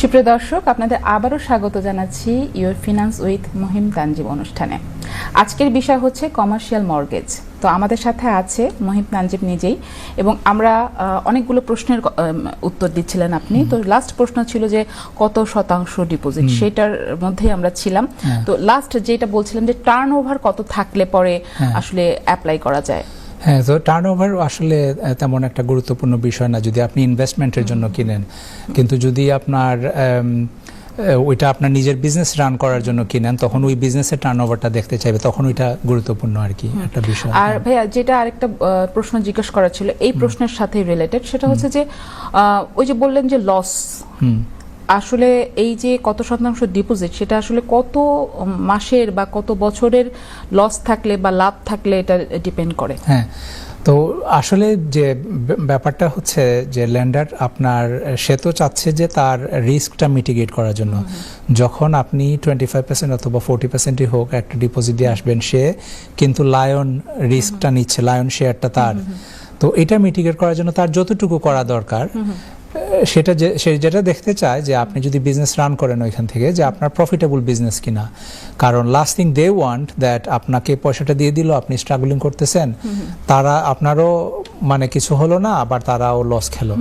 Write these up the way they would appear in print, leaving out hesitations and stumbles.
সুপ্রিয় দর্শক, আপনাদের আবারও স্বাগত জানাচ্ছি your finance with Mahim Tanzim অনুষ্ঠানে। আজকের বিষয় হচ্ছে কমার্শিয়াল মর্গেজ। তো আমাদের সাথে আছে মহিম তানজিম নিজেই, এবং আমরা অনেকগুলো প্রশ্নের উত্তর দিচ্ছিলেন আপনি। তো লাস্ট প্রশ্ন ছিল যে কত শতাংশ ডিপোজিট, সেটার মধ্যেই আমরা ছিলাম। তো লাস্ট যেটা বলছিলাম যে টার্নওভার কত থাকলে পরে আসলে অ্যাপ্লাই করা যায়। হ্যাঁ, তো টার্নওভার আসলে তেমন একটা গুরুত্বপূর্ণ বিষয় না যদি আপনি ইনভেস্টমেন্টের জন্য কিনেন, কিন্তু যদি আপনার ওইটা আপনার নিজের বিজনেস রান করার জন্য কিনেন, তখন ওই বিজনেসের টার্নওভারটা দেখতে চাইবে, তখন ওইটা গুরুত্বপূর্ণ আর কি একটা বিষয়। আর ভাইয়া, যেটা আরেকটা প্রশ্ন জিজ্ঞেস করা ছিল এই প্রশ্নের সাথে রিলেটেড, সেটা হচ্ছে যে ওই যে বললেন যে লস, আসলে এই যে কত শতাংশ ডিপোজিট, সেটা আসলে কত মাসের বা কত বছরের লস থাকলে বা লাভ থাকলে এটা ডিপেন্ড করে। হ্যাঁ, তো আসলে যে ব্যাপারটা হচ্ছে যে ল্যান্ডার আপনার সে তো চাচ্ছে যে তার রিস্কটা মিটিগেট করার জন্য। যখন আপনি 25% অথবা 40%ই হোক একটা ডিপোজিট দিয়ে আসবেন, সে কিন্তু লায়ন রিস্কটা নিচ্ছে, লায়ন শেয়ারটা তার। তো এটা মিটিগেট করার জন্য তার যতটুকু করা দরকার সেটা সে যেটা দেখতে চায় যে আপনি যদি বিজনেস রান করেন ওইখান থেকে, যে আপনার প্রফিটেবল বিজনেস কিনা। কারণ last thing they want that আপনাকে পয়সাটা দিয়ে দিল, আপনি স্ট্রাগলিং করতেছেন, তারা আপনারও মানে কিছু হলো না, আবার তারাও লস খেলো।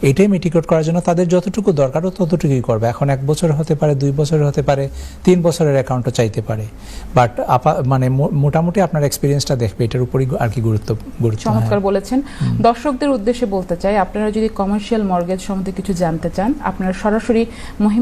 এটাই মিটিগেট করার জন্য তাদের যতটুকু দরকার ও ততটুকুই করবে। এখন 1 বছর হতে পারে, 2 বছর হতে পারে, 3 বছরের অ্যাকাউন্টও চাইতে পারে, বাট মানে মোটামুটি আপনার এক্সপিরিয়েন্সটা দেখবে, এটার উপরই আর কি গুরুত্ব। চমৎকার বলেছেন। দর্শকদের উদ্দেশ্যে বলতে চাই, আপনারা যদি কমার্শিয়াল মর্গেজ সম্বন্ধে কিছু জানতে চান, আপনারা সরাসরি মহিম